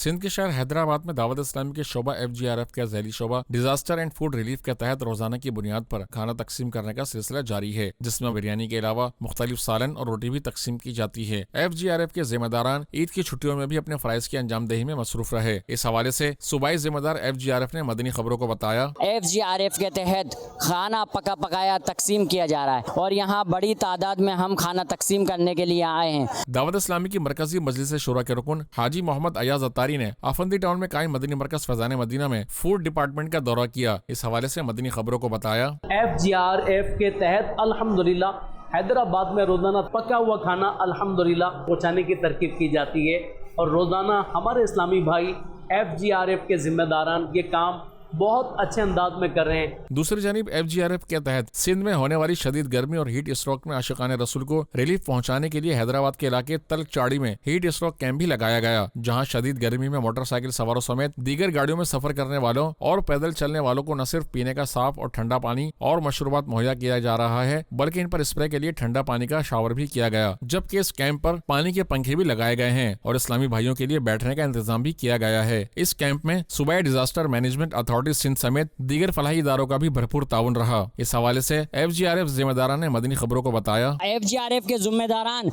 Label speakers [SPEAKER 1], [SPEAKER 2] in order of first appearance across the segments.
[SPEAKER 1] सिंध के शहर हैदराबाद में दावत इस्लामी के शोबा FGRF का ज़ैली शोबा डिजास्टर एंड फूड रिलीफ के तहत रोजाना की बुनियाद पर खाना तकसीम करने का सिलसिला जारी है, जिसमें बिरयानी के अलावा मुख्तलिफ सालन और रोटी भी तकसीम की जाती है। FGRF के जिम्मेदारान ईद की छुट्टियों में भी अपने फराइज की अंजामदेही में मसरूफ रहे। इस हवाले से सूबाई जिम्मेदार FGRF ने मदनी खबरों को बताया,
[SPEAKER 2] FGRF के तहत खाना पका पकाया तकसीम किया जा रहा है और यहाँ बड़ी तादाद में हम खाना तकसीम करने के लिए आए हैं।
[SPEAKER 1] दावत इस्लामी की मरकजी मजलिस शूरा के रुकन हाजी मोहम्मद अयाज अत्तारी ने आफंदी टाउन में कायम मदनी मरकज फैजान मदीना में फूड डिपार्टमेंट का दौरा किया। इस हवाले से मदनी खबरों को बताया,
[SPEAKER 3] FGRF के तहत अल्हम्दुलिल्लाह हैदराबाद में रोज़ाना पका हुआ खाना अल्हम्दुलिल्लाह पहुँचाने की तरकीब की जाती है और रोज़ाना हमारे इस्लामी भाई FGRF के जिम्मेदारान ये काम बहुत अच्छे अंदाज में कर रहे हैं।
[SPEAKER 1] दूसरी जानिब FGRF के तहत सिंध में होने वाली शदीद गर्मी और हीट स्ट्रोक में आशिकाने रसूल को रिलीफ पहुंचाने के लिए हैदराबाद के इलाके तल्क चाड़ी में हीट स्ट्रोक कैंप भी लगाया गया, जहां शदीद गर्मी में मोटरसाइकिल सवारों समेत दीगर गाड़ियों में सफर करने वालों और पैदल चलने वालों को न सिर्फ पीने का साफ और ठंडा पानी और मशरूबात मुहैया किया जा रहा है, बल्कि इन पर स्प्रे के लिए ठंडा पानी का शावर भी किया गया। जबकि इस कैंप पर पानी के पंखे भी लगाए गए हैं और इस्लामी भाइयों के लिए बैठने का इंतजाम भी किया गया है। इस कैंप में सूबाई डिजास्टर मैनेजमेंट अथॉरिटी सिंध समेत दीगर फलाही इदारों का भी भरपूर ताउन रहा। इस हवाले से FGRF जिम्मेदारान ने मदनी खबरों को बताया,
[SPEAKER 2] FGRF के जिम्मेदारान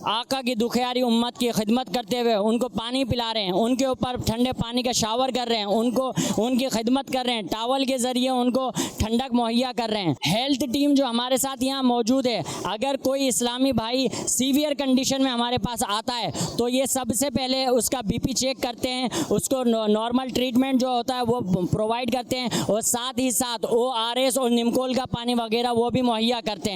[SPEAKER 2] आका की दुखियारी उम्मत की खिदमत करते हुए उनको पानी पिला रहे हैं, उनके ऊपर ठंडे पानी का शावर कर रहे हैं, उनको उनकी खिदमत कर रहे हैं, टावल के जरिए उनको ठंडक मुहैया कर रहे हैं। हेल्थ टीम जो हमारे साथ यहाँ मौजूद है, अगर कोई इस्लामी भाई सीवियर कंडीशन में हमारे पास आता है तो ये सबसे पहले उसका BP चेक करते हैं, उसको नॉर्मल ट्रीटमेंट जो होता है वो प्रोवाइड करते हैं और साथ ही साथ ORS और निमकोल का पानी वगैरह वो भी मुहैया करते हैं।